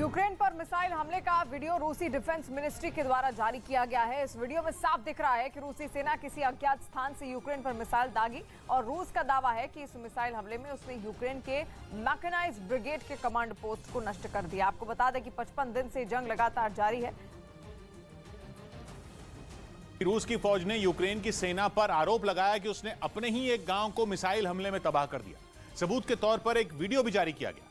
Ukraine पर missile हमले का वीडियो रूसी डिफेंस मिनिस्ट्री के द्वारा जारी किया गया है। इस वीडियो में साफ दिख रहा है कि रूसी सेना किसी अज्ञात स्थान से यूक्रेन पर मिसाइल दागी और रूस का दावा है कि इस मिसाइल हमले में उसने यूक्रेन के मैकेनाइज्ड ब्रिगेड के कमांड पोस्ट को नष्ट कर दिया। आपको बता दें कि 55 दिन से जंग लगातार जारी है। रूस की फौज ने यूक्रेन की सेना पर आरोप लगाया कि उसने अपने ही एक गांव को मिसाइल हमले में तबाह कर दिया। सबूत के तौर पर एक वीडियो भी जारी किया गया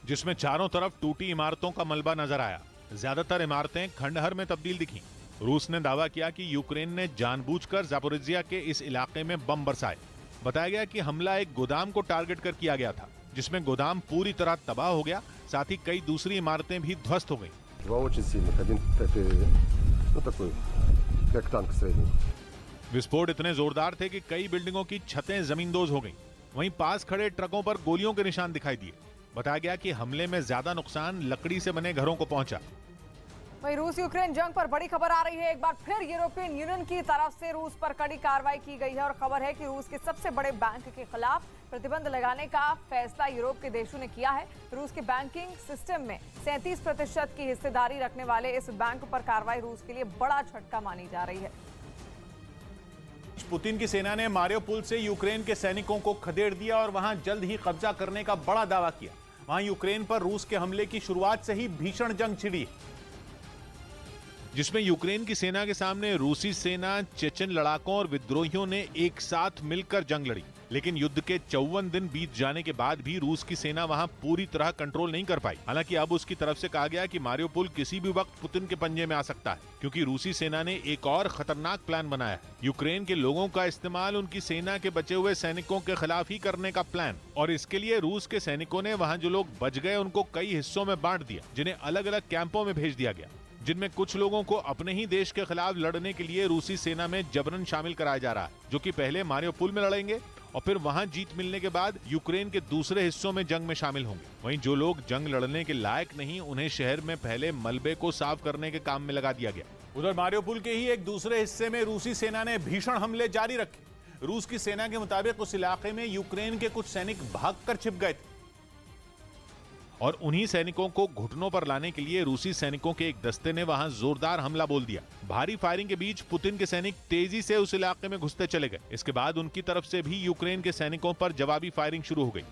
जिसमें चारों तरफ टूटी इमारतों का मलबा नजर आया। ज्यादातर इमारतें खंडहर में तब्दील दिखीं। रूस ने दावा किया कि यूक्रेन ने जानबूझकर ज़ापोरिज़िया के इस इलाके में बम बरसाए। बताया गया कि हमला एक गोदाम को टारगेट कर किया गया था, जिसमें गोदाम पूरी तरह तबाह हो गया। साथ ही कई दूसरी इमारतें भी ध्वस्त हो गईं। विस्फोट इतने जोरदार थे कि कई बिल्डिंगों की छतें जमींदोज हो गईं। वहीं पास खड़े ट्रकों पर गोलियों के निशान दिखाई दिए। बताया गया कि हमले में ज्यादा नुकसान लकड़ी से बने घरों को पहुंचा। वहीं रूस यूक्रेन जंग पर बड़ी खबर आ रही है। एक बार फिर यूरोपियन यूनियन की तरफ से रूस पर कड़ी कार्रवाई की गई है और खबर है कि रूस के सबसे बड़े बैंक के खिलाफ प्रतिबंध लगाने का फैसला यूरोप के देशों ने किया है। रूस के बैंकिंग सिस्टम में 37% की हिस्सेदारी रखने वाले इस बैंक पर कार्रवाई रूस के लिए बड़ा झटका मानी जा रही है। पुतिन की सेना ने मारियोपोल से यूक्रेन के सैनिकों को खदेड़ दिया और वहां जल्द ही कब्जा करने का बड़ा दावा किया। वहां यूक्रेन पर रूस के हमले की शुरुआत से ही भीषण जंग छिड़ी, जिसमें यूक्रेन की सेना के सामने रूसी सेना, चेचन लड़ाकों और विद्रोहियों ने एक साथ मिलकर जंग लड़ी। लेकिन युद्ध के 54 दिन बीत जाने के बाद भी रूस की सेना वहां पूरी तरह कंट्रोल नहीं कर पाई। हालांकि अब उसकी तरफ से कहा गया कि मारियोपोल किसी भी वक्त पुतिन के पंजे में आ सकता है, क्योंकि रूसी सेना ने एक और खतरनाक प्लान बनाया है। यूक्रेन के लोगों का इस्तेमाल उनकी सेना के बचे हुए सैनिकों के खिलाफ ही करने का प्लान। और इसके लिए रूस के सैनिकों ने वहां जो लोग बच गए उनको कई हिस्सों में बांट दिया, जिन्हें अलग अलग कैंपों में भेज दिया गया, जिनमें कुछ लोगों को अपने ही देश के खिलाफ लड़ने के लिए रूसी सेना में जबरन शामिल कराया जा रहा है, जो कि पहले मारियोपोल में लड़ेंगे और फिर वहां जीत मिलने के बाद यूक्रेन के दूसरे हिस्सों में जंग में शामिल होंगे। वहीं जो लोग जंग लड़ने के लायक नहीं, उन्हें शहर में पहले मलबे को साफ करने के काम में लगा दिया गया। उधर मारियोपोल के ही एक दूसरे हिस्से में रूसी सेना ने भीषण हमले जारी रखे। रूस की सेना के मुताबिक उस इलाके में यूक्रेन के कुछ सैनिक भागकर छिप गए थे और उन्हीं सैनिकों को घुटनों पर लाने के लिए रूसी सैनिकों के एक दस्ते ने वहां जोरदार हमला बोल दिया। भारी फायरिंग के बीच पुतिन के सैनिक तेजी से उस इलाके में घुसते चले गए। इसके बाद उनकी तरफ से भी यूक्रेन के सैनिकों पर जवाबी फायरिंग शुरू हो गई।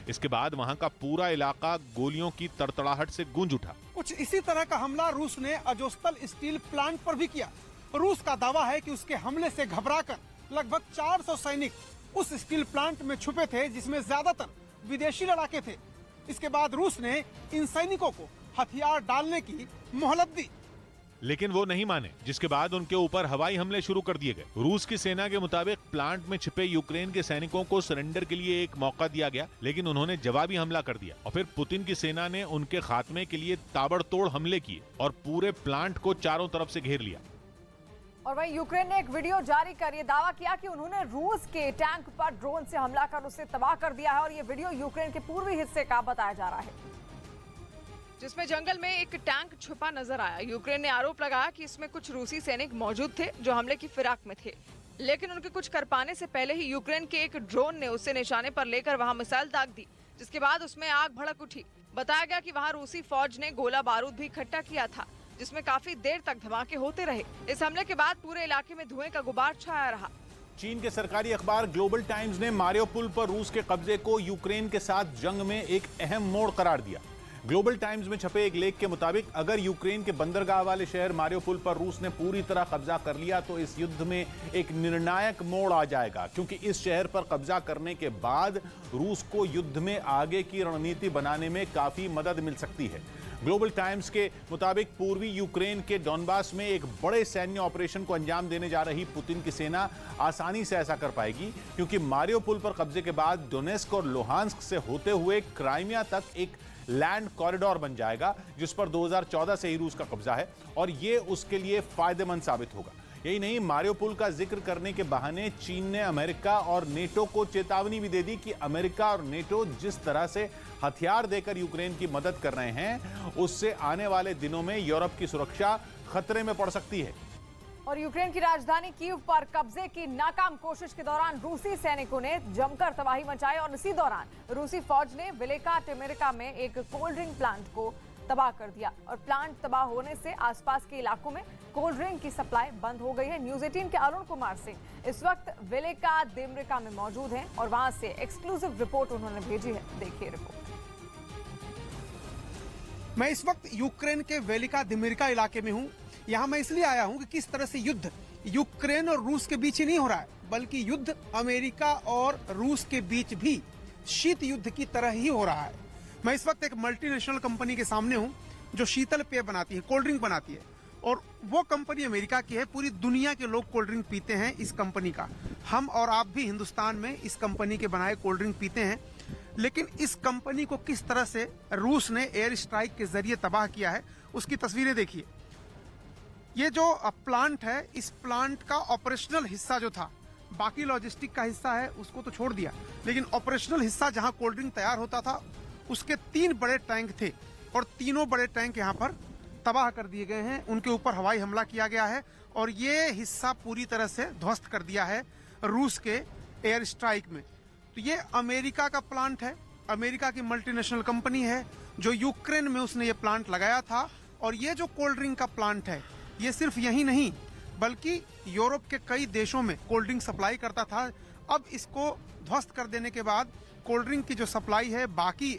इसके बाद वहां का पूरा इलाका गोलियों की तड़तड़ाहट से गूंज उठा। कुछ इसी तरह का हमला रूस ने अजोस्तल स्टील प्लांट पर भी किया। रूस का दावा है कि उसके हमले से घबराकर लगभग 400 सैनिक उस स्टील प्लांट में छुपे थे, जिसमें ज्यादातर विदेशी लड़ाके थे। इसके बाद रूस ने इन सैनिकों को हथियार डालने की मोहलत दी, लेकिन वो नहीं माने, जिसके बाद उनके ऊपर हवाई हमले शुरू कर दिए गए। रूस की सेना के मुताबिक प्लांट में छिपे यूक्रेन के सैनिकों को सरेंडर के लिए एक मौका दिया गया, लेकिन उन्होंने जवाबी हमला कर दिया और फिर पुतिन की सेना ने उनके खात्मे के लिए ताबड़तोड़ हमले किए और पूरे प्लांट को चारों तरफ से घेर लिया। और वहीं यूक्रेन ने एक वीडियो जारी कर ये दावा किया कि उन्होंने रूस के टैंक पर ड्रोन से हमला कर उसे तबाह कर दिया है और ये वीडियो यूक्रेन के पूर्वी हिस्से का बताया जा रहा है, जिसमें जंगल में एक टैंक छुपा नजर आया। यूक्रेन ने आरोप लगाया कि इसमें कुछ रूसी सैनिक मौजूद थे जो हमले की फिराक में थे, लेकिन उनके कुछ कर पाने से पहले ही यूक्रेन के एक ड्रोन ने उसे निशाने पर लेकर वहां मिसाइल दाग दी, जिसके बाद उसमें आग भड़क उठी। बताया गया कि वहां रूसी फौज ने गोला बारूद भी इकट्ठा किया था, जिसमें काफी देर तक धमाके होते रहे। इस हमले के बाद पूरे इलाके में धुएं का गुबार छाया रहा। चीन के सरकारी अखबार ग्लोबल टाइम्स ने मारियोपोल पर रूस के कब्जे को यूक्रेन के साथ जंग में एक अहम मोड़ करार दिया। ग्लोबल टाइम्स में छपे एक लेख के मुताबिक अगर यूक्रेन के बंदरगाह वाले शहर मारियोपोल पर रूस ने पूरी तरह कब्जा कर लिया तो इस युद्ध में एक निर्णायक मोड़ आ जाएगा, क्योंकि इस शहर पर कब्जा करने के बाद रूस को युद्ध में आगे की रणनीति बनाने में काफी मदद मिल सकती है। ग्लोबल टाइम्स के मुताबिक पूर्वी यूक्रेन के डॉनबास में एक बड़े सैन्य ऑपरेशन को अंजाम देने जा रही पुतिन की सेना आसानी से ऐसा कर पाएगी, क्योंकि मारियोपोल पर कब्जे के बाद डोनेस्क और लोहांस्क से होते हुए क्राइमिया तक एक लैंड कॉरिडोर बन जाएगा, जिस पर 2014 से ही रूस का कब्जा है और ये उसके लिए फायदेमंद साबित होगा। यही नहीं, मारियोपोल का जिक्र करने के बहाने चीन ने अमेरिका और नेटो को चेतावनी भी दे दी कि अमेरिका और नेटो जिस तरह से हथियार देकर यूक्रेन की मदद कर रहे हैं, उससे आने वाले दिनों में यूरोप की सुरक्षा खतरे में पड़ सकती है। और यूक्रेन की राजधानी कीव पर कब्जे की नाकाम कोशिश के दौरान रूसी सैनिकों ने जमकर तबाही मचाई और इसी दौरान रूसी फौज ने विलेका टिमिरिका में एक कोल्ड ड्रिंक प्लांट को तबाह कर दिया और प्लांट तबाह होने से आसपास के इलाकों में कोल्ड ड्रिंक की सप्लाई बंद हो गई है। न्यूज 18 के अरुण कुमार सिंह इस वक्त विलेका टिमिरिका में मौजूद हैं और वहां से एक्सक्लूसिव रिपोर्ट उन्होंने भेजी है। देखिए रिपोर्ट। मैं इस वक्त यूक्रेन के वेलिका दिमिरिका इलाके में हूँ। यहाँ मैं इसलिए आया हूँ कि किस तरह से युद्ध यूक्रेन और रूस के बीच ही नहीं हो रहा है, बल्कि युद्ध अमेरिका और रूस के बीच भी शीत युद्ध की तरह ही हो रहा है। मैं इस वक्त एक मल्टीनेशनल कंपनी के सामने हूँ जो शीतल पेय बनाती है, कोल्ड ड्रिंक बनाती है, और वो कंपनी अमेरिका की है। पूरी दुनिया के लोग कोल्ड ड्रिंक पीते हैं इस कंपनी का। हम और आप भी हिंदुस्तान में इस कंपनी के बनाए कोल्ड ड्रिंक पीते हैं। लेकिन इस कंपनी को किस तरह से रूस ने एयर स्ट्राइक के जरिए तबाह किया है, उसकी तस्वीरें देखिए। ये जो प्लांट है, इस प्लांट का ऑपरेशनल हिस्सा जो था, बाकी लॉजिस्टिक का हिस्सा है उसको तो छोड़ दिया, लेकिन ऑपरेशनल हिस्सा जहां कोल्ड ड्रिंक तैयार होता था उसके 3 बड़े टैंक थे और तीनों बड़े टैंक यहां पर तबाह कर दिए गए हैं। उनके ऊपर हवाई हमला किया गया है और ये हिस्सा पूरी तरह से ध्वस्त कर दिया है रूस के एयर स्ट्राइक में। तो ये अमेरिका का प्लांट है, अमेरिका की मल्टीनेशनल कंपनी है जो यूक्रेन में उसने ये प्लांट लगाया था। और ये जो कोल्ड ड्रिंक का प्लांट है, ये सिर्फ यही नहीं बल्कि यूरोप के कई देशों में कोल्ड ड्रिंक सप्लाई करता था। अब इसको ध्वस्त कर देने के बाद कोल्ड ड्रिंक की जो सप्लाई है बाकी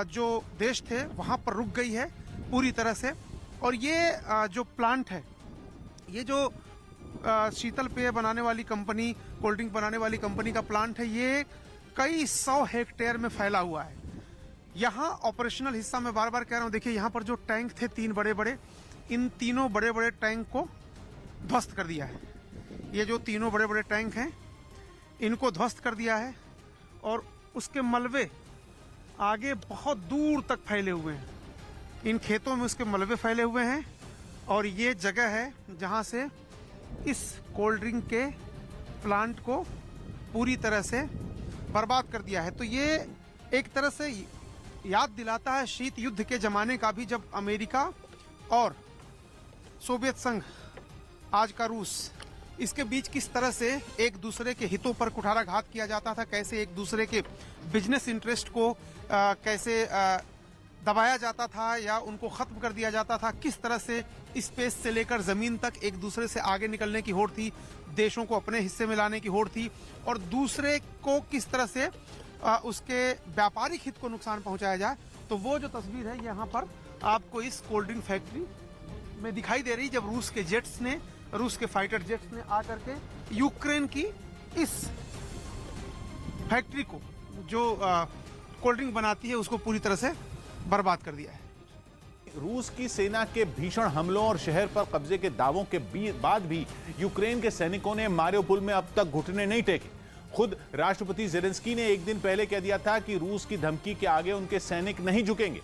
जो देश थे वहां पर रुक गई है पूरी तरह से। और ये जो प्लांट है, ये जो शीतल पेय बनाने वाली कंपनी, कोल्ड ड्रिंक बनाने वाली कंपनी का प्लांट है, ये कई 100 हेक्टेयर में फैला हुआ है। यहाँ ऑपरेशनल हिस्सा मैं बार बार कह रहा हूँ, देखिए यहाँ पर जो टैंक थे 3 बड़े बड़े, इन तीनों बड़े बड़े टैंक को ध्वस्त कर दिया है। ये जो तीनों बड़े बड़े टैंक हैं इनको ध्वस्त कर दिया है और उसके मलबे आगे बहुत दूर तक फैले हुए हैं। इन खेतों में उसके मलबे फैले हुए हैं और ये जगह है जहाँ से इस कोल्ड ड्रिंक के प्लांट को पूरी तरह से बर्बाद कर दिया है। तो ये एक तरह से याद दिलाता है शीत युद्ध के ज़माने का भी, जब अमेरिका और सोवियत संघ, आज का रूस, इसके बीच किस तरह से एक दूसरे के हितों पर कुठाराघात किया जाता था, कैसे एक दूसरे के बिजनेस इंटरेस्ट को कैसे दबाया जाता था या उनको ख़त्म कर दिया जाता था, किस तरह से स्पेस से लेकर ज़मीन तक एक दूसरे से आगे निकलने की होड़ थी, देशों को अपने हिस्से में लाने की होड़ थी, और दूसरे को किस तरह से उसके व्यापारिक हित को नुकसान पहुंचाया जाए। तो वो जो तस्वीर है यहाँ पर आपको इस कोल्ड ड्रिंक फैक्ट्री में दिखाई दे रही, जब रूस के जेट्स ने, रूस के फाइटर जेट्स ने आकर के यूक्रेन की इस फैक्ट्री को जो कोल्ड ड्रिंक बनाती है उसको पूरी तरह से बर्बाद कर दिया है। रूस की सेना के भीषण हमलों और शहर पर कब्जे के दावों के बाद भी यूक्रेन के सैनिकों ने मारियोपोल में अब तक घुटने नहीं टेके। खुद राष्ट्रपति जेलेंस्की ने एक दिन पहले कह दिया था कि रूस की धमकी के आगे उनके सैनिक नहीं झुकेंगे।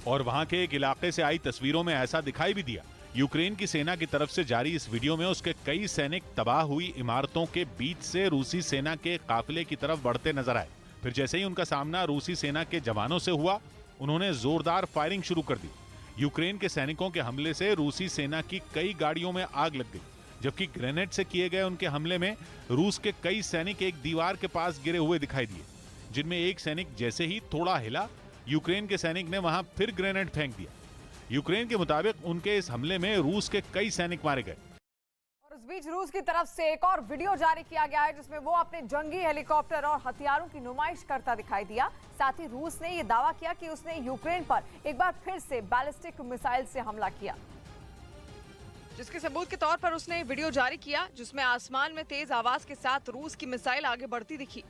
और वहां के एक इलाके से आई तस्वीरों में ऐसा दिखाई भी दिया। यूक्रेन की सेना की तरफ से जारी इस वीडियो में उसके कई सैनिक तबाह हुई इमारतों के बीच से रूसी सेना के काफिले की तरफ बढ़ते नजर आए। फिर जैसे ही उनका सामना रूसी सेना के जवानों से हुआ, उन्होंने जोरदार फायरिंग शुरू कर दी। यूक्रेन के सैनिकों के हमले से रूसी सेना की कई गाड़ियों में आग लग गई, जबकि ग्रेनेड से किए गए उनके हमले में रूस के कई सैनिक एक दीवार के पास गिरे हुए दिखाई दिए, जिनमें एक सैनिक जैसे ही थोड़ा हिला, यूक्रेन के सैनिक ने वहां फिर ग्रेनेड फेंक दिया। यूक्रेन के मुताबिक उनके इस हमले में रूस के कई सैनिक मारे गए। और इस बीच रूस की तरफ से एक और वीडियो जारी किया गया है जिसमें वो अपने जंगी हेलीकॉप्टर और हथियारों की नुमाइश करता दिखाई दिया। साथ ही रूस ने यह दावा किया कि उसने यूक्रेन पर एक बार फिर से बैलिस्टिक मिसाइल से हमला किया, जिसके सबूत के तौर पर उसने वीडियो जारी किया जिसमें आसमान में तेज आवाज के साथ रूस की मिसाइल आगे बढ़ती दिखी।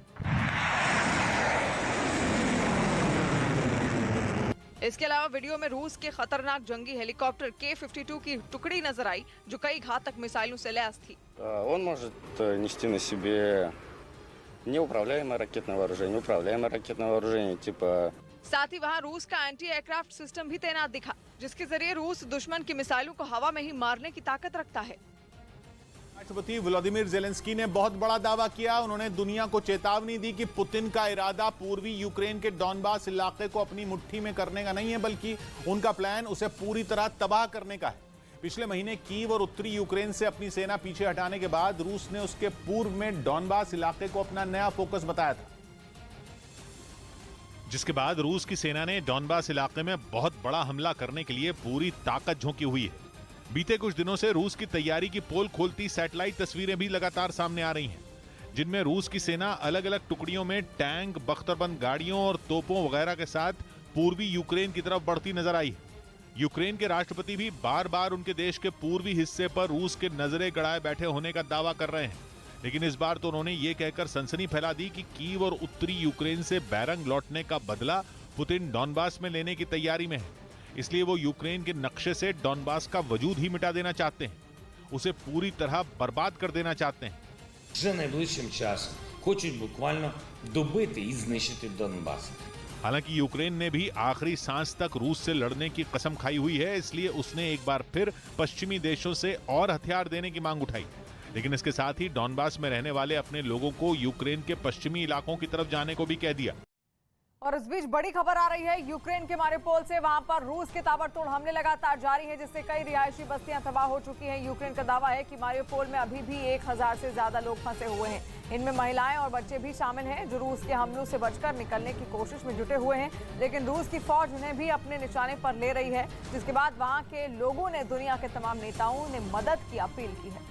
इसके अलावा वीडियो में रूस के खतरनाक जंगी हेलीकॉप्टर K-52 की टुकड़ी नजर आई जो कई घातक मिसाइलों से लैस थी। Он может нести на себе неуправляемое ракетное вооружение, типа। साथ ही वहां रूस का एंटी एयरक्राफ्ट सिस्टम भी तैनात दिखा, जिसके जरिए रूस दुश्मन की मिसाइलों को हवा में ही मारने की ताकत रखता है। राष्ट्रपति व्लादिमीर जेलेंस्की ने बहुत बड़ा दावा किया। उन्होंने दुनिया को चेतावनी दी कि पुतिन का इरादा पूर्वी यूक्रेन के डॉनबास इलाके को अपनी मुट्ठी में करने का नहीं है, बल्कि उनका प्लान उसे पूरी तरह तबाह करने का है। पिछले महीने कीव और उत्तरी यूक्रेन से अपनी सेना पीछे हटाने के बाद रूस ने उसके पूर्व में डॉनबास इलाके को अपना नया फोकस बताया था, जिसके बाद रूस की सेना ने डॉनबास इलाके में बहुत बड़ा हमला करने के लिए पूरी ताकत झोंकी हुई है। बीते कुछ दिनों से रूस की तैयारी की पोल खोलती सैटेलाइट तस्वीरें भी लगातार सामने आ रही हैं, जिनमें रूस की सेना अलग अलग टुकड़ियों में टैंक, बख्तरबंद गाड़ियों और तोपों वगैरह के साथ पूर्वी यूक्रेन की तरफ बढ़ती नजर आई है। यूक्रेन के राष्ट्रपति भी बार बार उनके देश के पूर्वी हिस्से पर रूस के नजरें गड़ाए बैठे होने का दावा कर रहे हैं, लेकिन इस बार तो उन्होंने ये कहकर सनसनी फैला दी कि कीव और उत्तरी यूक्रेन से बैरंग लौटने का बदला पुतिन डॉनबास में लेने की तैयारी में है। इसलिए वो यूक्रेन के नक्शे से डॉनबास का वजूद ही मिटा देना चाहते हैं, उसे पूरी तरह बर्बाद कर देना चाहते हैं। Вже найближчим часом хочуть буквально добити і знищити Донбас. हालांकि यूक्रेन ने भी आखिरी सांस तक रूस से लड़ने की कसम खाई हुई है, इसलिए उसने एक बार फिर पश्चिमी देशों से और हथियार देने की मांग उठाई, लेकिन इसके साथ ही डॉनबास में रहने वाले अपने लोगों को यूक्रेन के पश्चिमी इलाकों की तरफ जाने को भी कह दिया। और इस बीच बड़ी खबर आ रही है यूक्रेन के मारिउपोल से। वहां पर रूस के ताबड़तोड़ हमले लगातार जारी हैं, जिससे कई रिहायशी बस्तियां तबाह हो चुकी हैं। यूक्रेन का दावा है कि मारिउपोल में अभी भी 1000 से ज्यादा लोग फंसे हुए हैं। इनमें महिलाएं और बच्चे भी शामिल हैं, जो रूस के हमलों से बचकर निकलने की कोशिश में जुटे हुए हैं, लेकिन रूस की फौज उन्हें भी अपने निशाने पर ले रही है, जिसके बाद वहां के लोगों ने दुनिया के तमाम नेताओं ने मदद की अपील की है।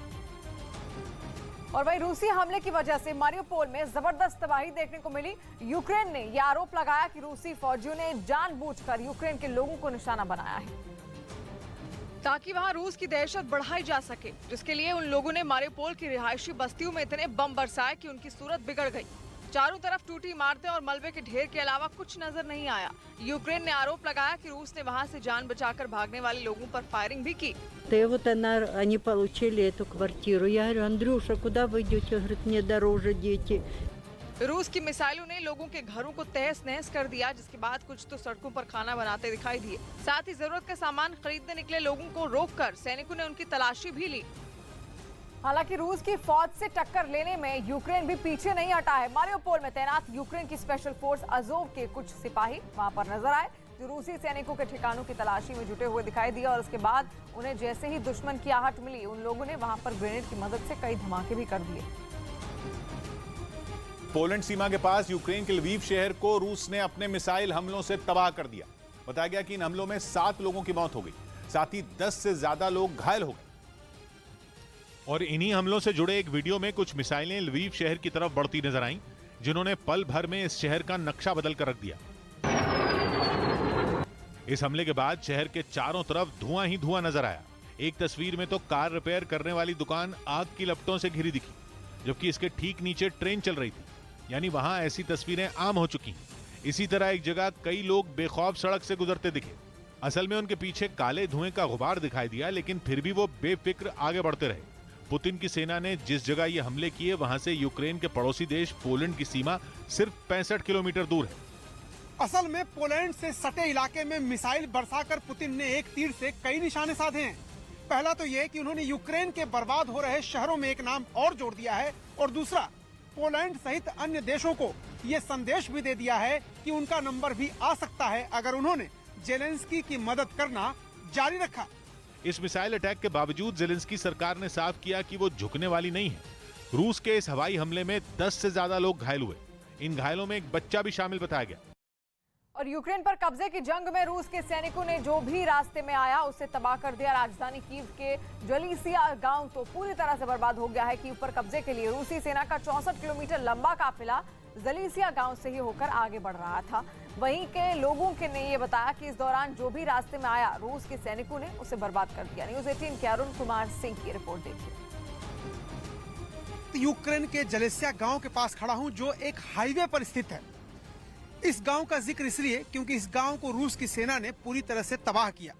और वहीं रूसी हमले की वजह से मारिउपोल में जबरदस्त तबाही देखने को मिली। यूक्रेन ने यह आरोप लगाया कि रूसी फौजियों ने जानबूझकर यूक्रेन के लोगों को निशाना बनाया है, ताकि वहां रूस की दहशत बढ़ाई जा सके, जिसके लिए उन लोगों ने मारिउपोल की रिहायशी बस्तियों में इतने बम बरसाए कि उनकी सूरत बिगड़ गई। चारों तरफ टूटी इमारतें और मलबे के ढेर के अलावा कुछ नजर नहीं आया। यूक्रेन ने आरोप लगाया कि रूस ने वहां से जान बचाकर भागने वाले लोगों पर फायरिंग भी की। И вот они получили эту квартиру. Я говорю, Андрюша, куда вы идете? Он говорит, мне дороже дети. रूस की मिसाइलों ने लोगों के घरों को तहस नहस कर दिया, जिसके बाद कुछ तो सड़कों पर खाना बनाते दिखाई दिए। साथ ही जरूरत का सामान खरीदने निकले लोगों को रोककर सैनिकों ने उनकी तलाशी भी ली। हालांकि रूस की फौज से टक्कर लेने में यूक्रेन भी पीछे नहीं हटा है। मारिउपोल में तैनात यूक्रेन की स्पेशल फोर्स अजोव के कुछ सिपाही वहां पर नजर आए, जो रूसी सैनिकों के ठिकानों की तलाशी में जुटे हुए दिखाई दिया, और उसके बाद उन्हें जैसे ही दुश्मन की आहट मिली, उन लोगों ने वहां पर ग्रेनेड की मदद से कई धमाके भी कर दिए। पोलैंड सीमा के पास यूक्रेन के लवीव शहर को रूस ने अपने मिसाइल हमलों से तबाह कर दिया। बताया गया कि इन हमलों में 7 लोगों की मौत हो गई, साथ ही 10 से ज्यादा लोग घायल हो गए। और इन्हीं हमलों से जुड़े एक वीडियो में कुछ मिसाइलें लवीव शहर की तरफ बढ़ती नजर आईं, जिन्होंने पल भर में इस शहर का नक्शा बदल कर रख दिया। इस हमले के बाद शहर के चारों तरफ धुआं ही धुआं नजर आया। एक तस्वीर में तो कार रिपेयर करने वाली दुकान आग की लपटों से घिरी दिखी, जबकि इसके ठीक नीचे ट्रेन चल रही थी, यानी वहां ऐसी तस्वीरें आम हो चुकी हैं। इसी तरह एक जगह कई लोग बेखौफ सड़क से गुजरते दिखे। असल में उनके पीछे काले धुएं का गुबार दिखाई दिया, लेकिन फिर भी वो बेफिक्र आगे बढ़ते रहे। पुतिन की सेना ने जिस जगह ये हमले किए, वहां से यूक्रेन के पड़ोसी देश पोलैंड की सीमा सिर्फ 65 किलोमीटर दूर है। असल में पोलैंड से सटे इलाके में मिसाइल बरसाकर पुतिन ने एक तीर से कई निशाने साधे हैं। पहला तो यह कि उन्होंने यूक्रेन के बर्बाद हो रहे शहरों में एक नाम और जोड़ दिया है, और दूसरा पोलैंड सहित अन्य देशों को ये संदेश भी दे दिया है कि उनका नंबर भी आ सकता है अगर उन्होंने जेलेंस्की की मदद करना जारी रखा। इस मिसाइल अटैक के बावजूद जेलेंस्की सरकार ने साफ किया कि वो झुकने वाली नहीं है। रूस के इस हवाई हमले में 10 से ज्यादा लोग घायल हुए। इन घायलों में एक बच्चा भी शामिल बताया गया। और यूक्रेन पर कब्जे की जंग में रूस के सैनिकों ने जो भी रास्ते में आया उसे तबाह कर दिया। राजधानी कीव के जलीसिया गांव तो पूरी तरह से बर्बाद हो गया है। कीव पर कब्जे के लिए रूसी सेना का 64 किलोमीटर लंबा काफिला जलीसिया गांव से ही होकर आगे बढ़ रहा था। वहीं के लोगों के ने ये बताया कि इस दौरान जो भी रास्ते में आया, रूस के सैनिकों ने उसे बर्बाद कर दिया। न्यूज़ 18 के अरुण कुमार सिंह की रिपोर्ट देखिए। यूक्रेन के जलेसिया गांव के पास खड़ा हूं, जो एक हाईवे पर स्थित है। इस गांव का जिक्र इसलिए क्योंकि इस गांव को रूस की सेना ने पूरी तरह से तबाह किया।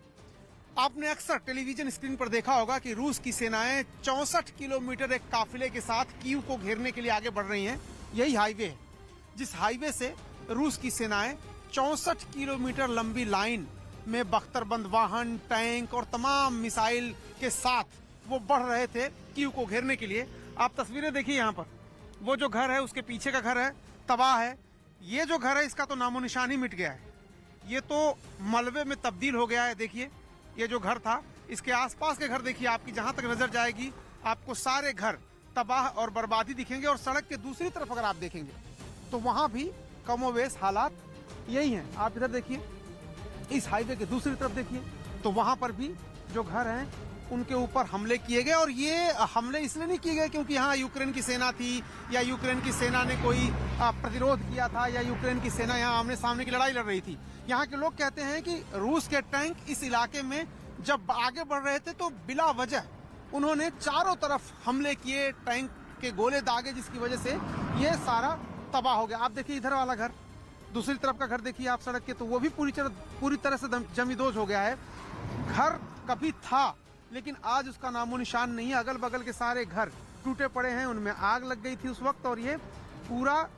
आपने अक्सर टेलीविजन स्क्रीन पर देखा होगा कि रूस की सेनाएं 64 किलोमीटर एक काफिले के साथ कीव को घेरने के लिए आगे बढ़ रही हैं। यही हाईवे है, जिस हाईवे से रूस की सेनाएं 64 किलोमीटर लंबी लाइन में बख्तरबंद वाहन, टैंक और तमाम मिसाइल के साथ वो बढ़ रहे थे कीव को घेरने के लिए। आप तस्वीरें देखिए, यहाँ पर वो जो घर है उसके पीछे का घर है, तबाह है। ये जो घर है इसका तो नामो निशान ही मिट गया है, ये तो मलबे में तब्दील हो गया है। देखिए, ये जो घर था इसके आसपास के घर देखिए, आपकी जहां तक नजर जाएगी आपको सारे घर तबाह और बर्बादी दिखेंगे। और सड़क के दूसरी तरफ अगर आप देखेंगे तो वहां भी कमोवेश हालात यही हैं। आप इधर देखिए, इस हाईवे के दूसरी तरफ देखिए, तो वहां पर भी जो घर हैं उनके ऊपर हमले किए गए। और ये हमले इसलिए नहीं किए गए क्योंकि यहाँ यूक्रेन की सेना थी या यूक्रेन की सेना ने कोई प्रतिरोध किया था या यूक्रेन की सेना यहाँ आमने सामने की लड़ाई लड़ रही थी। यहाँ के लोग कहते हैं कि रूस के टैंक इस इलाके में जब आगे बढ़ रहे थे तो बिला वजह उन्होंने चारों तरफ हमले किए, टैंक के गोले दागे, जिसकी वजह से ये सारा तबाह हो गया। आप देखिए इधर वाला घर, दूसरी तरफ का घर देखिए आप सड़क के, तो वो भी पूरी तरह से जमींदोज हो गया है। घर कभी था लेकिन आज उसका नामो निशान नहीं है। अगल बगल के सारे घर टूटे पड़े हैं, उनमें आग लग गई थी उस वक्त, और ये पूरा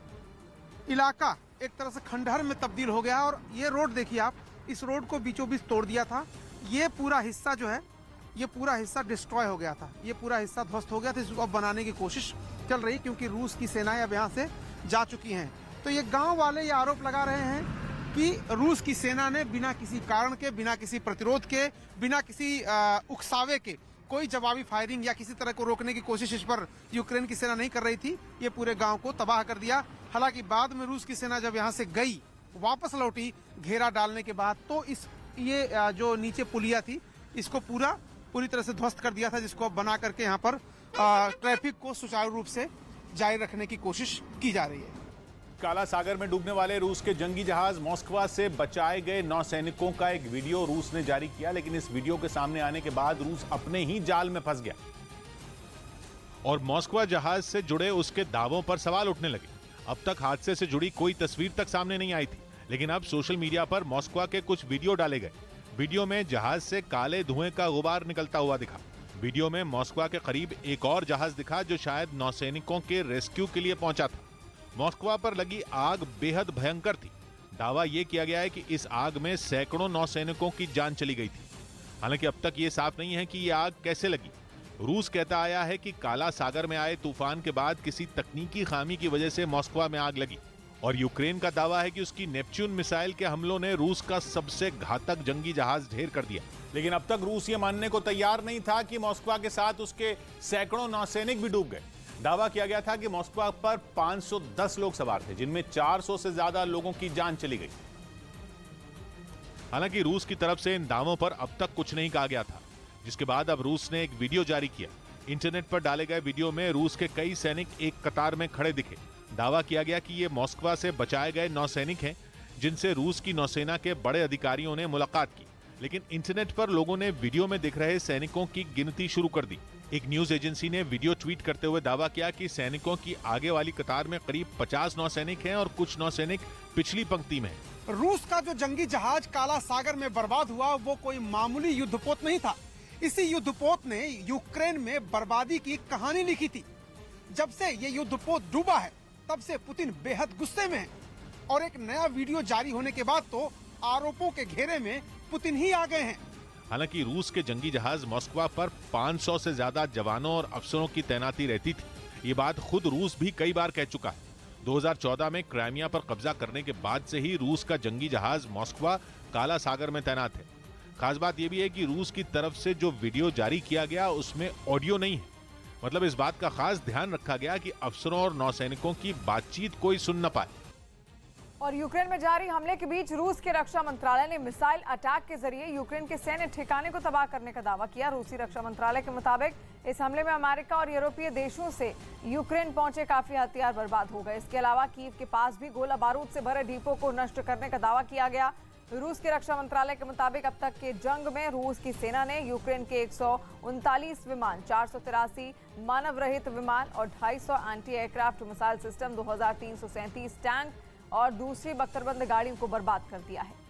इलाका एक तरह से खंडहर में तब्दील हो गया। और ये रोड देखिए आप, इस रोड को बीचों बीच तोड़ दिया था। ये पूरा हिस्सा जो है, ये पूरा हिस्सा डिस्ट्रॉय हो गया था, ये पूरा हिस्सा ध्वस्त हो गया था। इसको अब बनाने की कोशिश चल रही क्योंकि रूस की सेनाएं अब यहाँ से जा चुकी हैं। तो ये गांव वाले ये आरोप लगा रहे हैं कि रूस की सेना ने बिना किसी कारण के, बिना किसी प्रतिरोध के, बिना किसी उकसावे के कोई जवाबी फायरिंग या किसी तरह को रोकने की कोशिश इस पर यूक्रेन की सेना नहीं कर रही थी। ये पूरे गांव को तबाह कर दिया। हालांकि बाद में रूस की सेना जब यहाँ से गई, वापस लौटी घेरा डालने के बाद, तो ये जो नीचे पुलिया थी इसको पूरी तरह से ध्वस्त कर दिया था, जिसको अब बना करके यहाँ पर ट्रैफिक को सुचारू रूप से जारी रखने की कोशिश की जा रही है। काला सागर में डूबने वाले रूस के जंगी जहाज मॉस्कवा से बचाए गए नौसैनिकों का एक वीडियो रूस ने जारी किया, लेकिन इस वीडियो के सामने आने के बाद रूस अपने ही जाल में फंस गया और मॉस्कवा जहाज से जुड़े उसके दावों पर सवाल उठने लगे। अब तक हादसे से जुड़ी कोई तस्वीर तक सामने नहीं आई थी, लेकिन अब सोशल मीडिया पर मॉस्कवा के कुछ वीडियो डाले गए। वीडियो में जहाज से काले धुएं का गुबार निकलता हुआ दिखा। वीडियो में मॉस्कवा के करीब एक और जहाज दिखा जो शायद नौसैनिकों के रेस्क्यू के लिए पहुंचा था। मॉस्कवा पर लगी आग बेहद भयंकर थी। दावा यह किया गया है कि इस आग में सैकड़ों नौसैनिकों की जान चली गई थी। हालांकि अब तक ये साफ नहीं है कि ये आग कैसे लगी। रूस कहता आया है कि काला सागर में आए तूफान के बाद किसी तकनीकी खामी की वजह से मॉस्कवा में आग लगी, और यूक्रेन का दावा है कि उसकी नेपच्यून मिसाइल के हमलों ने रूस का सबसे घातक जंगी जहाज ढेर कर दिया। लेकिन अब तक रूस ये मानने को तैयार नहीं था कि मॉस्कवा के साथ उसके सैकड़ों नौसैनिक भी डूब गए। दावा किया गया था कि मॉस्कवा पर 510 लोग सवार थे, जिनमें 400 से ज्यादा लोगों की जान चली गई। हालांकि रूस की तरफ से इन दावों पर अब तक कुछ नहीं कहा गया था, जिसके बाद अब रूस ने एक वीडियो जारी किया। इंटरनेट पर डाले गए वीडियो में रूस के कई सैनिक एक कतार में खड़े दिखे। दावा किया गया कि ये मॉस्कवा से बचाए गए नौसैनिक हैं, जिनसे रूस की नौसेना के बड़े अधिकारियों ने मुलाकात की। लेकिन इंटरनेट पर लोगों ने वीडियो में दिख रहे सैनिकों की गिनती शुरू कर दी। एक न्यूज एजेंसी ने वीडियो ट्वीट करते हुए दावा किया कि सैनिकों की आगे वाली कतार में करीब 50 नौसैनिक हैं और कुछ नौसैनिक पिछली पंक्ति में हैं। रूस का जो जंगी जहाज काला सागर में बर्बाद हुआ वो कोई मामूली युद्धपोत नहीं था। इसी युद्धपोत ने यूक्रेन में बर्बादी की कहानी लिखी थी। जब से ये युद्धपोत डूबा है तब से पुतिन बेहद गुस्से में है, और एक नया वीडियो जारी होने के बाद तो आरोपों के घेरे में पुतिन ही आ गए हैं। हालांकि रूस के जंगी जहाज मॉस्कवा पर 500 से ज्यादा जवानों और अफसरों की तैनाती रहती थी। ये बात खुद रूस भी कई बार कह चुका है। 2014 में क्राइमिया पर कब्जा करने के बाद से ही रूस का जंगी जहाज मॉस्कवा काला सागर में तैनात है। खास बात यह भी है कि रूस की तरफ से जो वीडियो जारी किया गया उसमें ऑडियो नहीं है। मतलब इस बात का खास ध्यान रखा गया कि अफसरों और नौसैनिकों की बातचीत कोई सुन न पाए। और यूक्रेन में जारी हमले के बीच रूस के रक्षा मंत्रालय ने मिसाइल अटैक के जरिए यूक्रेन के सैन्य ठिकाने को तबाह करने का दावा किया। रूसी रक्षा मंत्रालय के मुताबिक इस हमले में अमेरिका और यूरोपीय देशों से यूक्रेन पहुंचे काफी हथियार बर्बाद हो गए। इसके अलावा कीव के पास भी गोला बारूद से भरे डिपो को नष्ट करने का दावा किया गया। रूस के रक्षा मंत्रालय के मुताबिक अब तक के जंग में रूस की सेना ने यूक्रेन के 139 विमान, 483 मानव रहित विमान और 250 anti aircraft missile system, 2337 tank और दूसरी बख्तरबंद गाड़ियों को बर्बाद कर दिया है।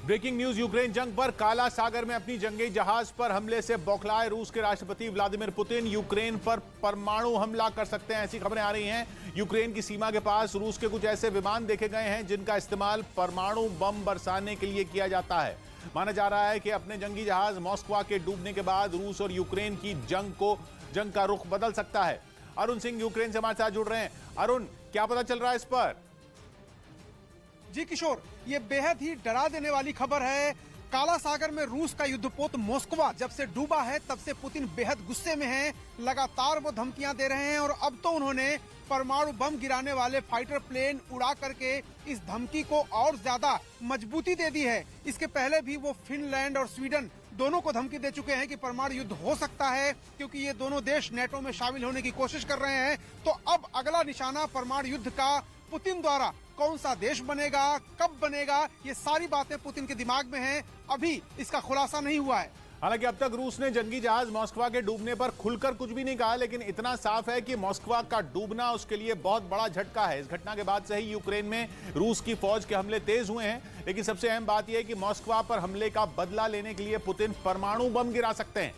ब्रेकिंग न्यूज, यूक्रेन जंग पर काला सागर में अपनी जंगी जहाज पर हमले से बौखलाए रूस के राष्ट्रपति व्लादिमीर पुतिन यूक्रेन पर परमाणु हमला कर सकते हैं, ऐसी खबरें आ रही हैं। यूक्रेन की सीमा के पास रूस के कुछ ऐसे विमान देखे गए हैं जिनका इस्तेमाल परमाणु बम बरसाने के लिए किया जाता है। माना जा रहा है कि अपने जंगी जहाज मॉस्कवा के डूबने के बाद रूस और यूक्रेन की जंग का रुख बदल सकता है। अरुण सिंह यूक्रेन से हमारे साथ जुड़ रहे हैं। अरुण, क्या पता चल रहा है इस पर? जी किशोर, ये बेहद ही डरा देने वाली खबर है। काला सागर में रूस का युद्धपोत मॉस्को जब से डूबा है तब से पुतिन बेहद गुस्से में हैं। लगातार वो धमकियां दे रहे हैं और अब तो उन्होंने परमाणु बम गिराने वाले फाइटर प्लेन उड़ा करके इस धमकी को और ज्यादा मजबूती दे दी है। इसके पहले भी वो फिनलैंड और स्वीडन दोनों को धमकी दे चुके हैं कि परमाणु युद्ध हो सकता है, क्योंकि ये दोनों देश नेटो में शामिल होने की कोशिश कर रहे हैं। तो अब अगला निशाना परमाणु युद्ध का पुतिन द्वारा कौन सा देश बनेगा, कब बनेगा, ये सारी बातें पुतिन के दिमाग में हैं। अभी इसका खुलासा नहीं हुआ है। हालांकि अब तक रूस ने जंगी जहाज मॉस्को के डूबने पर खुलकर कुछ भी नहीं कहा, लेकिन इतना साफ है कि मॉस्को का डूबना उसके लिए बहुत बड़ा झटका है। इस घटना के बाद से ही यूक्रेन में रूस की फौज के हमले तेज हुए हैं, लेकिन सबसे अहम बात यह है कि मॉस्को पर हमले का बदला लेने के लिए पुतिन परमाणु बम गिरा सकते हैं।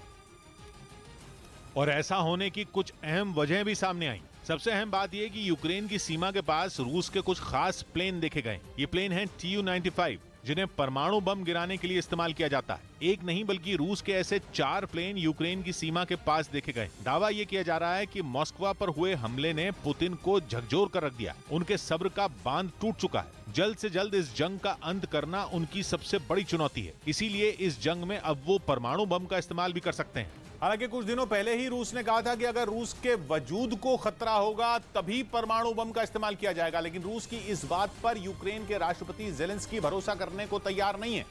और ऐसा होने की कुछ अहम वजह भी सामने आई। सबसे अहम बात यह कि यूक्रेन की सीमा के पास रूस के कुछ खास प्लेन देखे गए। ये प्लेन हैं Tu-95, जिन्हें परमाणु बम गिराने के लिए इस्तेमाल किया जाता है। एक नहीं बल्कि रूस के ऐसे 4 प्लेन यूक्रेन की सीमा के पास देखे गए। दावा यह किया जा रहा है कि मॉस्को पर हुए हमले ने पुतिन को झकझोर कर रख दिया। उनके सब्र का बांध टूट चुका है। जल्द से जल्द इस जंग का अंत करना उनकी सबसे बड़ी चुनौती है। इसीलिए इस जंग में अब वो परमाणु बम का इस्तेमाल भी कर सकते हैं। हालांकि कुछ दिनों पहले ही रूस ने कहा था कि अगर रूस के वजूद को खतरा होगा तभी परमाणु बम का इस्तेमाल किया जाएगा, लेकिन रूस की इस बात पर यूक्रेन के राष्ट्रपति ज़ेलेंस्की भरोसा करने को तैयार नहीं है।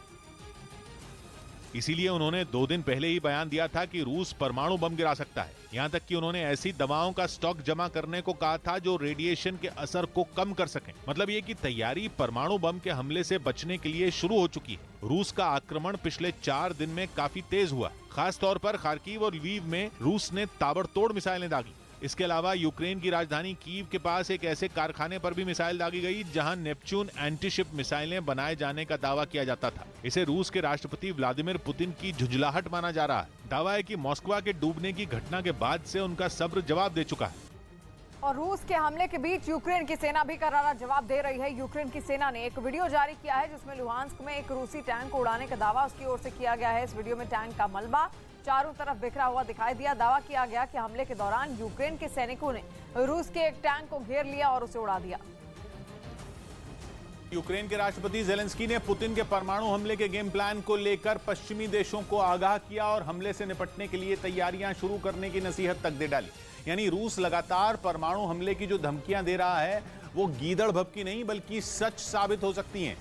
इसीलिए उन्होंने 2 दिन पहले ही बयान दिया था कि रूस परमाणु बम गिरा सकता है। यहां तक कि उन्होंने ऐसी दवाओं का स्टॉक जमा करने को कहा था जो रेडिएशन के असर को कम कर सकें। मतलब ये कि तैयारी परमाणु बम के हमले से बचने के लिए शुरू हो चुकी है। रूस का आक्रमण पिछले 4 दिन में काफी तेज हुआ। खास तौर पर खार्किव और लवीव में रूस ने ताबड़तोड़ मिसाइलें दागी। इसके अलावा यूक्रेन की राजधानी कीव के पास एक ऐसे कारखाने पर भी मिसाइल दागी गई जहां नेपच्यून एंटीशिप मिसाइलें बनाए जाने का दावा किया जाता था। इसे रूस के राष्ट्रपति व्लादिमीर पुतिन की झुंझलाहट माना जा रहा है। दावा है कि मॉस्को के डूबने की घटना के बाद से उनका सब्र जवाब दे चुका है। और रूस के हमले के बीच यूक्रेन की सेना भी करारा जवाब दे रही है। यूक्रेन की सेना ने एक वीडियो जारी किया है जिसमें लुहांस्क में एक रूसी टैंक को उड़ाने का दावा उसकी ओर से किया गया है। इस वीडियो में टैंक का मलबा चारों तरफ बिखरा हुआ दिखाई दिया। दावा किया गया कि हमले के दौरान यूक्रेन के सैनिकों ने रूस के एक टैंक को घेर लिया और उसे उड़ा दिया। यूक्रेन के राष्ट्रपति ज़ेलेंस्की ने पुतिन के परमाणु हमले के गेम प्लान को लेकर पश्चिमी देशों को आगाह किया और हमले से निपटने के लिए तैयारियां शुरू करने की नसीहत तक दे डाली। यानी रूस लगातार परमाणु हमले की जो धमकियां दे रहा है वो गीदड़ भभकी नहीं बल्कि सच साबित हो सकती हैं।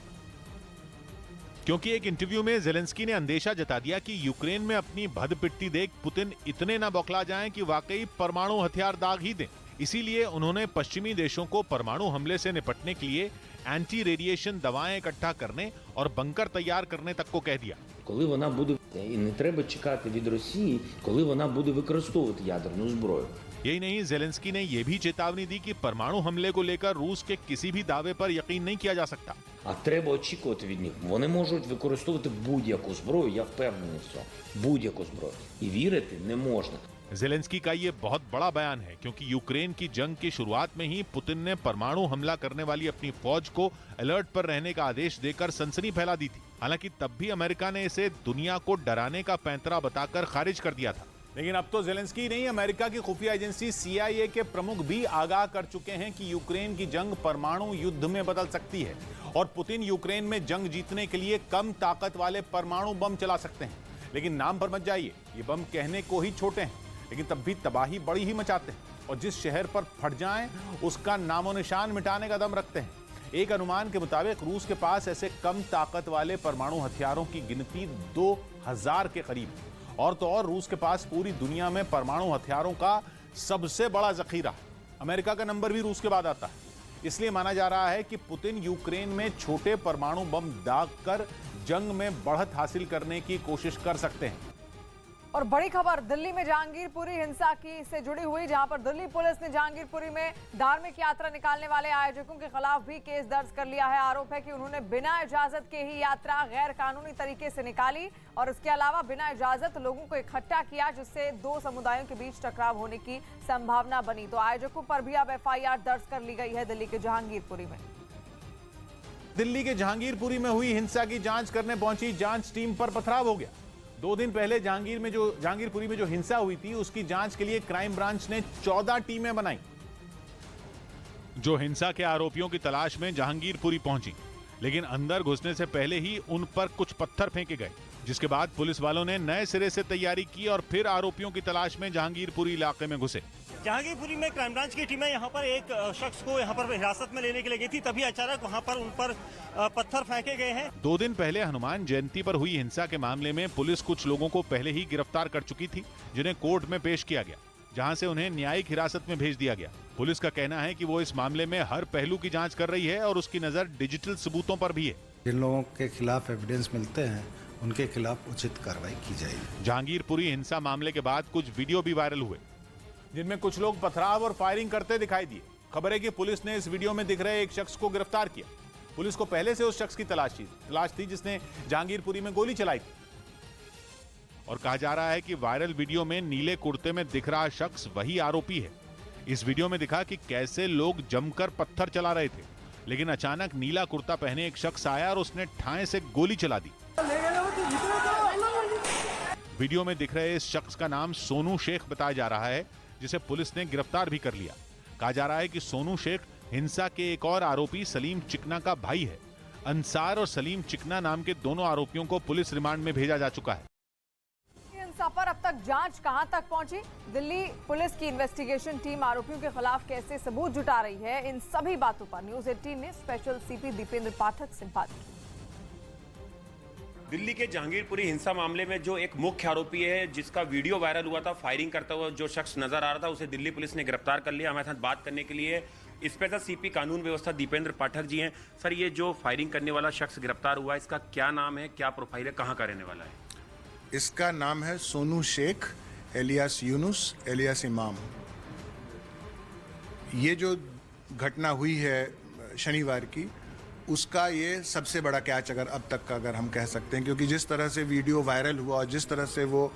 क्योंकि एक इंटरव्यू में ज़ेलेंस्की ने अंदेशा जता दिया कि यूक्रेन में अपनी भदपिट्टी देख पुतिन इतने ना बौखला जाएं कि वाकई परमाणु हथियार दाग ही दें। इसीलिए उन्होंने पश्चिमी देशों को परमाणु हमले से निपटने के लिए एंटी रेडिएशन दवाएं इकट्ठा करने और बंकर तैयार करने तक को कह दिया। Коли вона буде, і не треба чекати від Росії, коли вона буде використовувати ядерну зброю. यही नहीं, ज़ेलेंस्की ने यह भी चेतावनी दी कि परमाणु हमले को लेकर रूस के किसी भी दावे पर यकीन नहीं किया जा सकता। А треба очікувати від них. Вони можуть використовувати будь-яку зброю, я впевнений в цьому. Будь-яку зброю. І вірити не можна. ज़ेलेंस्की का ये बहुत बड़ा बयान है क्योंकि यूक्रेन की जंग की शुरुआत में ही पुतिन ने परमाणु हमला करने वाली अपनी फौज को अलर्ट पर रहने का आदेश देकर सनसनी फैला दी थी। हालांकि तब भी अमेरिका ने इसे दुनिया को डराने का पैंतरा बताकर खारिज कर दिया था। लेकिन अब तो ज़ेलेंस्की नहीं, अमेरिका की खुफिया एजेंसी CIA के प्रमुख भी आगाह कर चुके हैं कि यूक्रेन की जंग परमाणु युद्ध में बदल सकती है और पुतिन यूक्रेन में जंग जीतने के लिए कम ताकत वाले परमाणु बम चला सकते हैं। लेकिन नाम पर मत जाइए, ये बम कहने को ही छोटे हैं लेकिन तब भी तबाही बड़ी ही मचाते हैं और जिस शहर पर फट जाएं उसका नामो निशान मिटाने का दम रखते हैं। एक अनुमान के मुताबिक रूस के पास ऐसे कम ताकत वाले परमाणु हथियारों की गिनती 2000 के करीब है। और तो और रूस के पास पूरी दुनिया में परमाणु हथियारों का सबसे बड़ा जखीरा है। अमेरिका का नंबर भी रूस के बाद आता है। इसलिए माना जा रहा है कि पुतिन यूक्रेन में छोटे परमाणु बम दाग कर जंग में बढ़त हासिल करने की कोशिश कर सकते हैं। और बड़ी खबर दिल्ली में जहांगीरपुरी हिंसा की से जुड़ी हुई, जहां पर दिल्ली पुलिस ने जहांगीरपुरी में धार्मिक यात्रा निकालने वाले आयोजकों के खिलाफ भी केस दर्ज कर लिया है। आरोप है कि उन्होंने बिना इजाजत के ही यात्रा गैर कानूनी तरीके से निकाली और इसके अलावा बिना इजाजत लोगों को इकट्ठा किया जिससे 2 समुदायों के बीच टकराव होने की संभावना बनी। तो आयोजकों पर भी अब FIR दर्ज कर ली गई है दिल्ली के जहांगीरपुरी में। दिल्ली के जहांगीरपुरी में हुई हिंसा की जांच करने पहुंची जांच टीम पर पथराव हो गया। 2 दिन पहले जहांगीरपुरी में जो हिंसा हुई थी उसकी जांच के लिए क्राइम ब्रांच ने 14 टीमें बनाई जो हिंसा के आरोपियों की तलाश में जहांगीरपुरी पहुंची। लेकिन अंदर घुसने से पहले ही उन पर कुछ पत्थर फेंके गए, जिसके बाद पुलिस वालों ने नए सिरे से तैयारी की और फिर आरोपियों की तलाश में जहांगीरपुरी इलाके में घुसे। जहांगीरपुरी में क्राइम ब्रांच की टीमें यहाँ पर एक शख्स को यहाँ पर हिरासत में लेने के लिए गई थी, तभी अचानक वहाँ पर उन पर पत्थर फेंके गए हैं। 2 दिन पहले हनुमान जयंती पर हुई हिंसा के मामले में पुलिस कुछ लोगों को पहले ही गिरफ्तार कर चुकी थी, जिन्हें कोर्ट में पेश किया गया, जहां से उन्हें न्यायिक हिरासत में भेज दिया गया। पुलिस का कहना है कि वो इस मामले में हर पहलू की जांच कर रही है और उसकी नजर डिजिटल सबूतों पर भी है। जिन लोगों के खिलाफ एविडेंस मिलते हैं उनके खिलाफ उचित कार्रवाई की जाएगी। जहांगीरपुरी हिंसा मामले के बाद कुछ वीडियो भी वायरल हुए, जिनमें कुछ लोग पथराव और फायरिंग करते दिखाई दिए। खबर है कि पुलिस ने इस वीडियो में दिख रहे एक शख्स को गिरफ्तार किया। पुलिस को पहले से उस शख्स की तलाश थी जिसने जहांगीरपुरी में गोली चलाई थी। और कहा जा रहा है कि वायरल वीडियो में नीले कुर्ते में दिख रहा शख्स वही आरोपी है। इस वीडियो में दिखा कि कैसे लोग जमकर पत्थर चला रहे थे, लेकिन अचानक नीला कुर्ता पहने एक शख्स आया और उसने ठाए से गोली चला दी। वीडियो में दिख रहे इस शख्स का नाम सोनू शेख बताया जा रहा है, जिसे पुलिस ने गिरफ्तार भी कर लिया। कहा जा रहा है कि सोनू शेख हिंसा के एक और आरोपी सलीम चिकना का भाई है। अंसार और सलीम चिकना नाम के दोनों आरोपियों को पुलिस रिमांड में भेजा जा चुका है। हिंसा पर अब तक जांच कहां तक पहुंची, दिल्ली पुलिस की इन्वेस्टिगेशन टीम आरोपियों के खिलाफ कैसे सबूत जुटा रही है, इन सभी बातों पर न्यूज 18 ने स्पेशल सीपी दीपेंद्र पाठक से बात की। दिल्ली के जहांगीरपुरी हिंसा मामले में जो एक मुख्य आरोपी है, जिसका वीडियो वायरल हुआ था, फायरिंग करता हुआ जो शख्स नजर आ रहा था, उसे दिल्ली पुलिस ने गिरफ्तार कर लिया। हमारे साथ बात करने के लिए स्पेशल सीपी कानून व्यवस्था दीपेंद्र पाठक जी हैं। सर, ये जो फायरिंग करने वाला शख्स गिरफ्तार हुआ है, इसका क्या नाम है, क्या प्रोफाइल है, कहाँ का रहने वाला है? इसका नाम है सोनू शेख एलियास यूनुस एलियास इमाम। ये जो घटना हुई है शनिवार की, उसका ये सबसे बड़ा कैच अगर अब तक का अगर हम कह सकते हैं, क्योंकि जिस तरह से वीडियो वायरल हुआ और जिस तरह से वो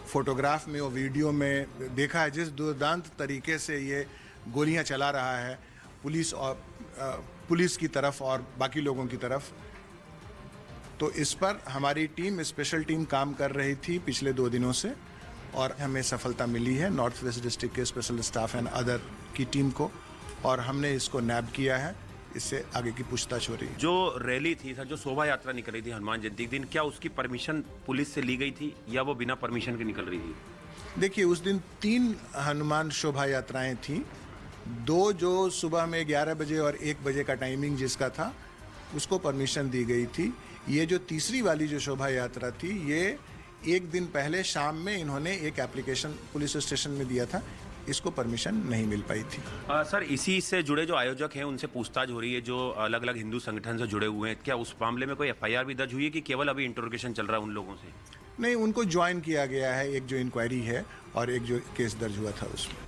फोटोग्राफ में और वीडियो में देखा है, जिस दुर्दांत तरीके से ये गोलियां चला रहा है पुलिस की तरफ और बाकी लोगों की तरफ, तो इस पर हमारी टीम, स्पेशल टीम काम कर रही थी पिछले 2 दिनों से और हमें सफलता मिली है नॉर्थ वेस्ट डिस्ट्रिक्ट के स्पेशल स्टाफ एंड अदर की टीम को, और हमने इसको नैब किया है। इससे आगे की पूछताछ हो रही है। जो रैली थी सर, जो शोभा यात्रा निकल रही थी हनुमान जयंती के दिन, क्या उसकी परमिशन पुलिस से ली गई थी या वो बिना परमिशन के निकल रही थी? देखिए, उस दिन 3 हनुमान शोभा यात्राएं थी। 2 जो सुबह में 11 बजे और 1 बजे का टाइमिंग जिसका था, उसको परमिशन दी गई थी। ये जो तीसरी वाली जो शोभा यात्रा थी, ये 1 दिन पहले शाम में इन्होंने एक एप्लीकेशन पुलिस स्टेशन में दिया था, इसको परमिशन नहीं मिल पाई थी। सर, इसी से जुड़े जो आयोजक हैं उनसे पूछताछ हो रही है, जो अलग अलग हिंदू संगठन से जुड़े हुए हैं। क्या उस मामले में कोई FIR भी दर्ज हुई है कि केवल अभी इंटरोगेशन चल रहा है उन लोगों से? नहीं, उनको ज्वाइन किया गया है, एक जो इंक्वायरी है और एक जो केस दर्ज हुआ था उसमें।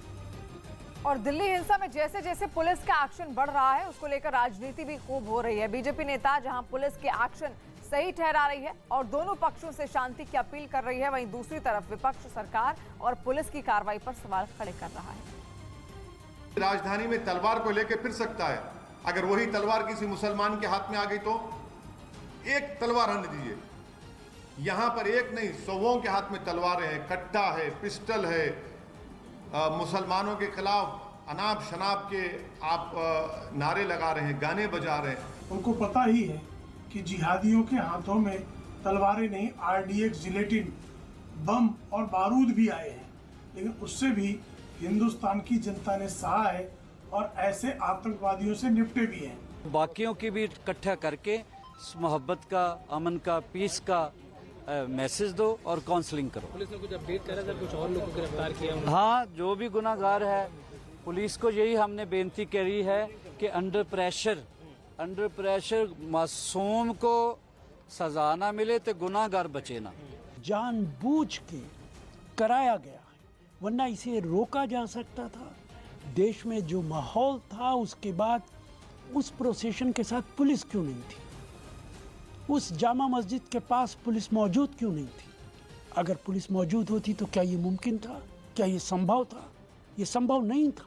और दिल्ली हिंसा में जैसे जैसे पुलिस का एक्शन बढ़ रहा है, उसको लेकर राजनीति भी खूब हो रही है। बीजेपी नेता जहां पुलिस के एक्शन सही ठहरा रही है और दोनों पक्षों से शांति की अपील कर रही है, वहीं दूसरी तरफ विपक्ष सरकार और पुलिस की कार्रवाई पर सवाल खड़े कर रहा है। राजधानी में तलवार को लेकर फिर सकता है, अगर वही तलवार किसी मुसलमान के हाथ में आ गई तो एक तलवार हन दीजिए। यहां पर एक नहीं, 100 के हाथ में तलवारें हैं, कट्टा है, पिस्टल है, मुसलमानों के खिलाफ अनाप शनाप के आप नारे लगा रहे हैं, गाने बजा रहे हैं। उनको पता ही है कि जिहादियों के हाथों में तलवारें नहीं, RDX, जिलेटिन, बम और बारूद भी आए हैं, लेकिन उससे भी हिंदुस्तान की जनता ने सहा है और ऐसे आतंकवादियों से निपटे भी हैं। बाकियों की भी इकट्ठा करके मोहब्बत का, अमन का, पीस का मैसेज दो और काउंसलिंग करो। पुलिस ने कुछ अपडेट करा था, कुछ और लोगों को गिरफ्तार किया? हाँ, जो भी गुनाहगार है, पुलिस को यही हमने बेनती करी है कि अंडर प्रेशर मासूम को सजा ना मिले तो गुनाहगार बचे ना। जानबूझ के कराया गया है, वरना इसे रोका जा सकता था। देश में जो माहौल था, उसके बाद उस प्रोसेशन के साथ पुलिस क्यों नहीं थी? उस जामा मस्जिद के पास पुलिस मौजूद क्यों नहीं थी? अगर पुलिस मौजूद होती तो क्या ये मुमकिन था? क्या ये संभव था? ये संभव नहीं था।